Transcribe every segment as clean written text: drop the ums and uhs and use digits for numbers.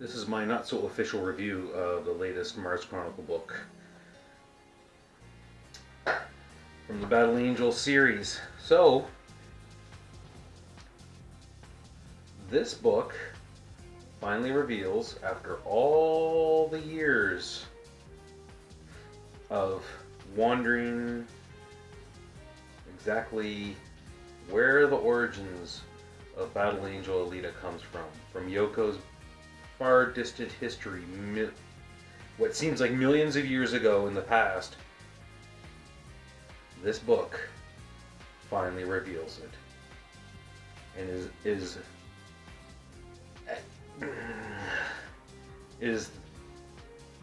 This is my not so official review of the latest Mars Chronicle book from the Battle Angel series. So, this book finally reveals, after all the years of wondering exactly where the origins of Battle Angel Alita comes from Yoko's far distant history, what seems like millions of years ago in the past. This book finally reveals it, and is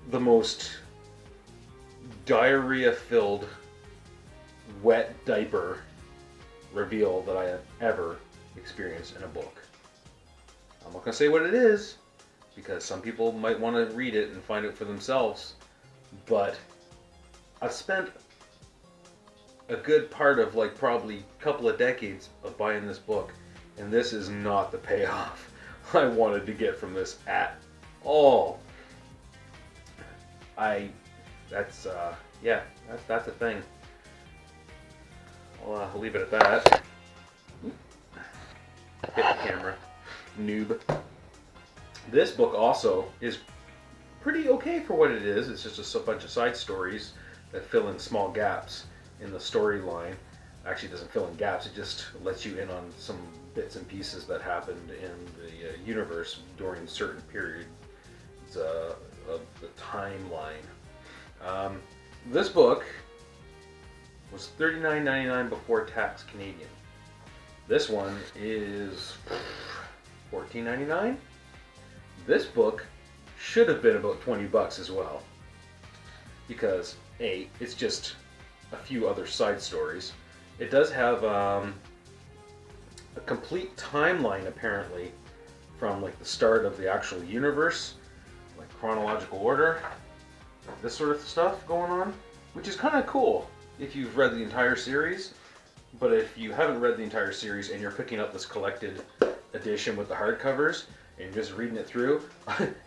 the most diarrhea-filled wet diaper reveal that I have ever experienced in a book. I'm not going to say what it is, because some people might want to read it and find it for themselves, but I've spent a good part of probably a couple of decades of buying this book, and this is not the payoff I wanted to get from this at all. That's a thing. I'll leave it at that. Hit the camera. Noob. This book also is pretty okay for what it is. It's just a bunch of side stories that fill in small gaps in the storyline. Actually, it doesn't fill in gaps. It just lets you in on some bits and pieces that happened in the universe during certain periods of the timeline. This book was $39.99 before tax Canadian. This one is $14.99. This book should have been about $20 as well, because A, it's just a few other side stories. It does have a complete timeline, apparently, from the start of the actual universe, chronological order, this sort of stuff going on, which is kind of cool if you've read the entire series. But if you haven't read the entire series and you're picking up this collected edition with the hardcovers and just reading it through,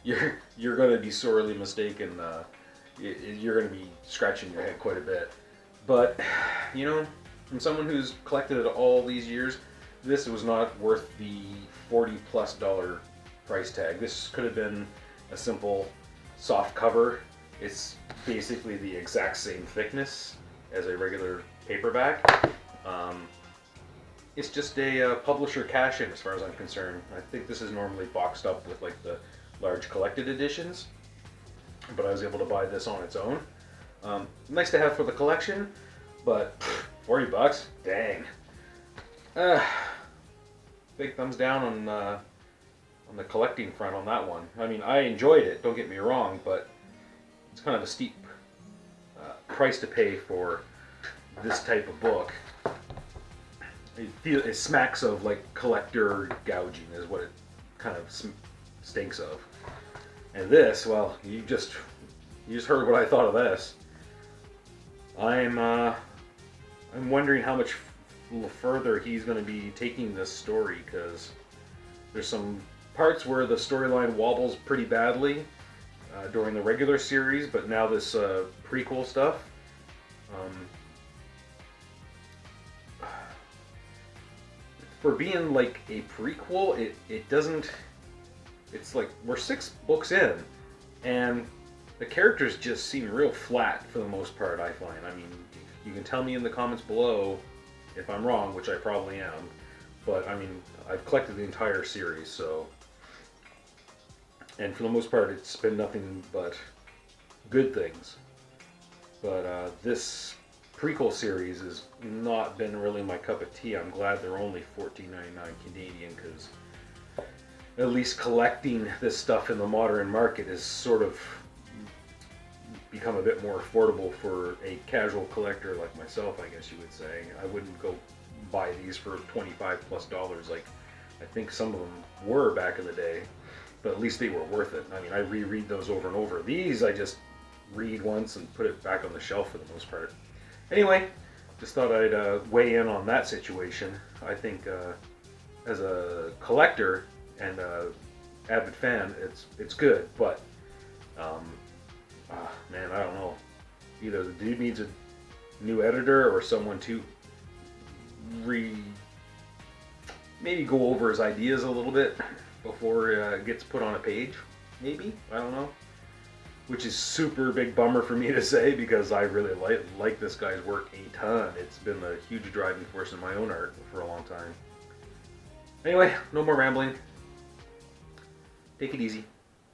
you're going to be sorely mistaken. You're going to be scratching your head quite a bit. But, from someone who's collected it all these years, this was not worth the $40+ price tag. This could have been a simple soft cover. It's basically the exact same thickness as a regular paperback. It's just a publisher cash-in as far as I'm concerned. I think this is normally boxed up with the large collected editions, but I was able to buy this on its own. Nice to have for the collection, but $40, dang. Big thumbs down on the collecting front on that one. I mean, I enjoyed it, don't get me wrong, but it's kind of a steep price to pay for this type of book. It smacks of collector gouging is what it kind of stinks of. And this, well, you just heard what I thought of this. I'm wondering how much further he's going to be taking this story, because there's some parts where the storyline wobbles pretty badly during the regular series, but now this prequel stuff. For being a prequel, it doesn't. It's we're 6 books in, and the characters just seem real flat for the most part, I find. I mean, you can tell me in the comments below if I'm wrong, which I probably am, but I mean, I've collected the entire series, so. And for the most part, it's been nothing but good things. But this prequel series has not been really my cup of tea. I'm glad they're only $14.99 Canadian, because at least collecting this stuff in the modern market has sort of become a bit more affordable for a casual collector like myself, I guess you would say. I wouldn't go buy these for $25+ like I think some of them were back in the day, but at least they were worth it. I mean, I reread those over and over. These I just read once and put it back on the shelf for the most part. Anyway, just thought I'd weigh in on that situation. I think as a collector and avid fan. It's good, but man, I don't know. Either the dude needs a new editor or someone to re maybe go over his ideas a little bit before it gets put on a page. Maybe, I don't know. Which is super big bummer for me to say because I really like this guy's work a ton. It's been a huge driving force in my own art for a long time. Anyway, no more rambling. Take it easy.